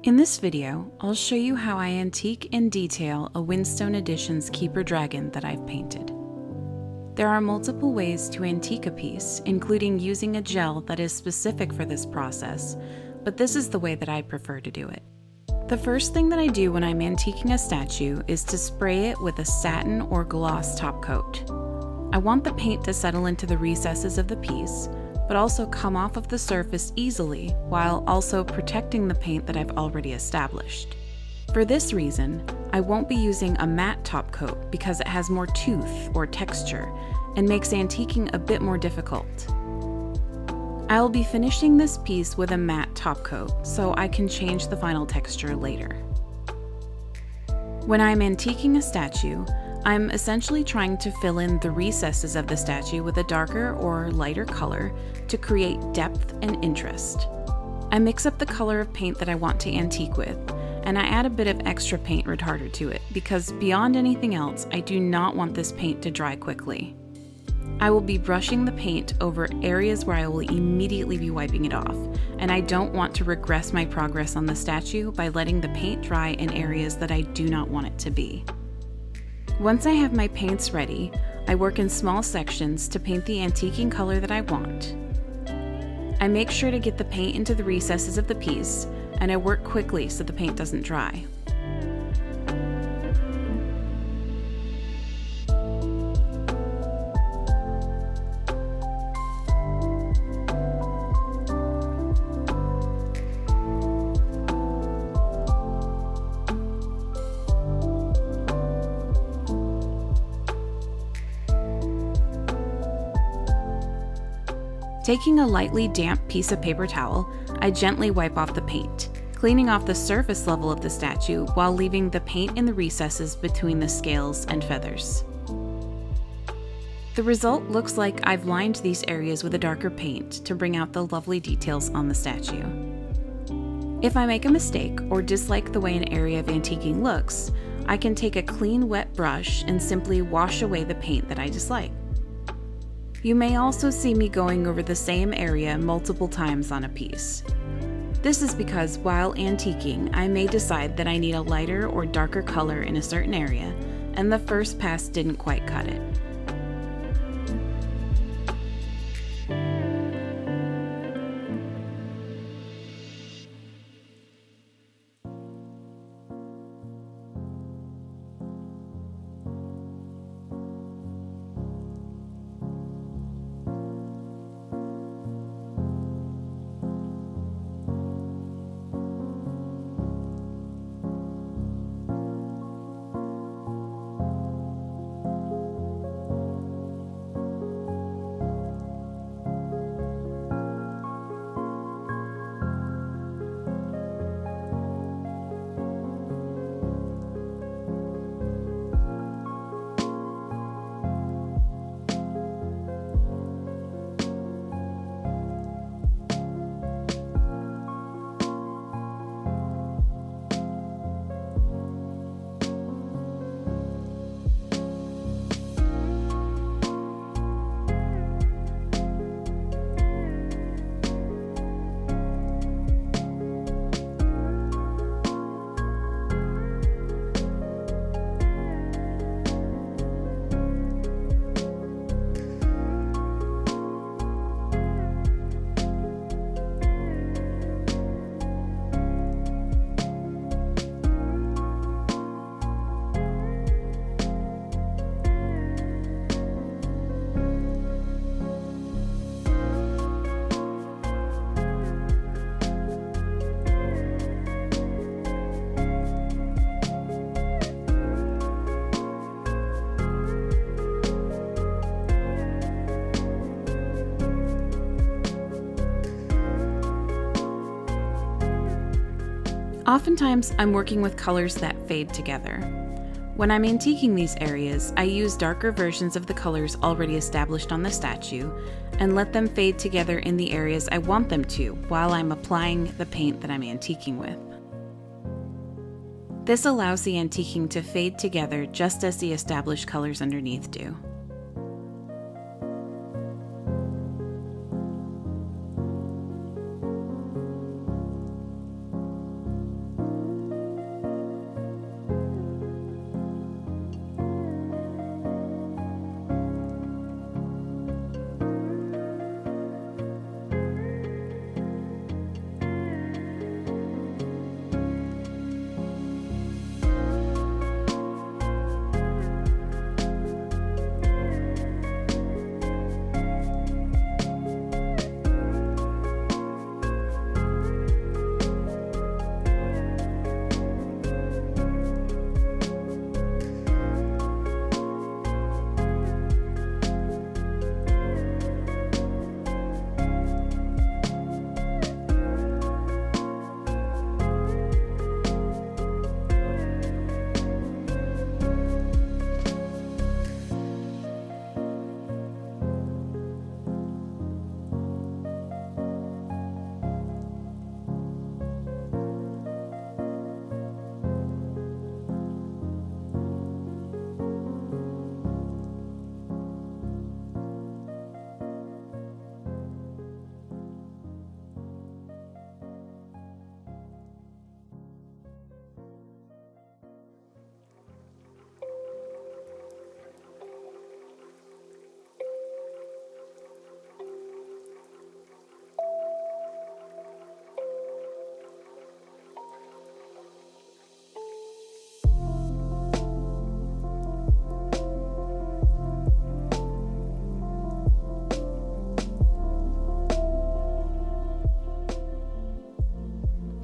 In this video, I'll show you how I antique and detail a Windstone Editions Keeper Dragon that I've painted. There are multiple ways to antique a piece, including using a gel that is specific for this process, but this is the way that I prefer to do it. The first thing that I do when I'm antiquing a statue is to spray it with a satin or gloss top coat. I want the paint to settle into the recesses of the piece, but also come off of the surface easily while also protecting the paint that I've already established. For this reason, I won't be using a matte top coat because it has more tooth or texture and makes antiquing a bit more difficult. I'll be finishing this piece with a matte top coat so I can change the final texture later. When I'm antiquing a statue, I'm essentially trying to fill in the recesses of the statue with a darker or lighter color to create depth and interest. I mix up the color of paint that I want to antique with, and I add a bit of extra paint retarder to it because beyond anything else, I do not want this paint to dry quickly. I will be brushing the paint over areas where I will immediately be wiping it off, and I don't want to regress my progress on the statue by letting the paint dry in areas that I do not want it to be. Once I have my paints ready, I work in small sections to paint the antiquing color that I want. I make sure to get the paint into the recesses of the piece, and I work quickly so the paint doesn't dry. Taking a lightly damp piece of paper towel, I gently wipe off the paint, cleaning off the surface level of the statue while leaving the paint in the recesses between the scales and feathers. The result looks like I've lined these areas with a darker paint to bring out the lovely details on the statue. If I make a mistake or dislike the way an area of antiquing looks, I can take a clean wet brush and simply wash away the paint that I dislike. You may also see me going over the same area multiple times on a piece. This is because while antiquing, I may decide that I need a lighter or darker color in a certain area, and the first pass didn't quite cut it. Oftentimes, I'm working with colors that fade together. When I'm antiquing these areas, I use darker versions of the colors already established on the statue and let them fade together in the areas I want them to while I'm applying the paint that I'm antiquing with. This allows the antiquing to fade together just as the established colors underneath do.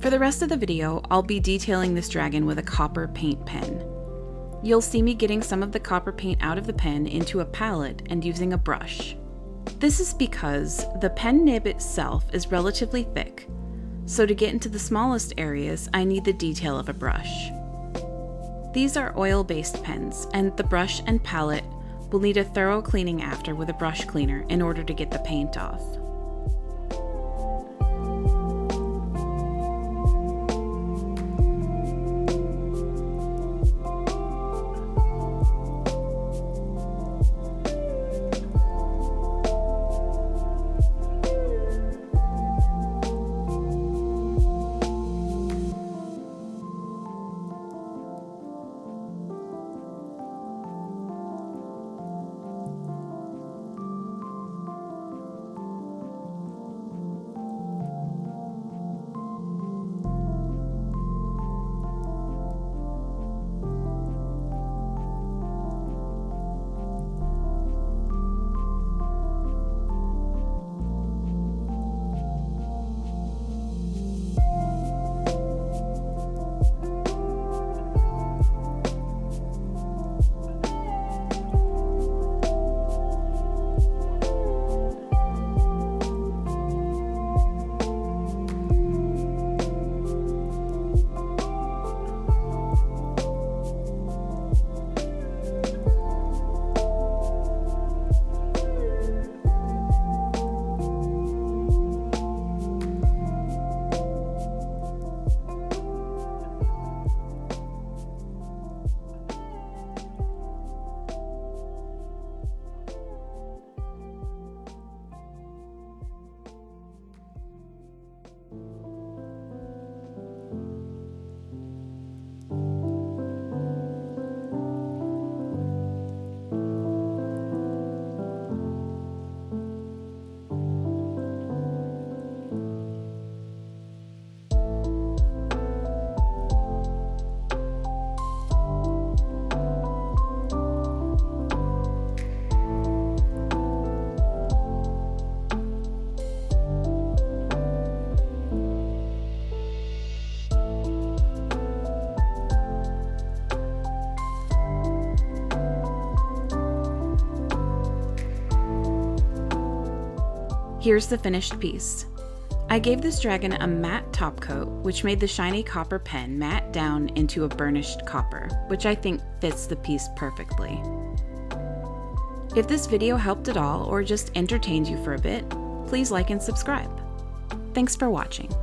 For the rest of the video, I'll be detailing this dragon with a copper paint pen. You'll see me getting some of the copper paint out of the pen into a palette and using a brush. This is because the pen nib itself is relatively thick, so to get into the smallest areas, I need the detail of a brush. These are oil-based pens, and the brush and palette will need a thorough cleaning after with a brush cleaner in order to get the paint off. Here's the finished piece. I gave this dragon a matte top coat, which made the shiny copper pen matte down into a burnished copper, which I think fits the piece perfectly. If this video helped at all or just entertained you for a bit, please like and subscribe. Thanks for watching.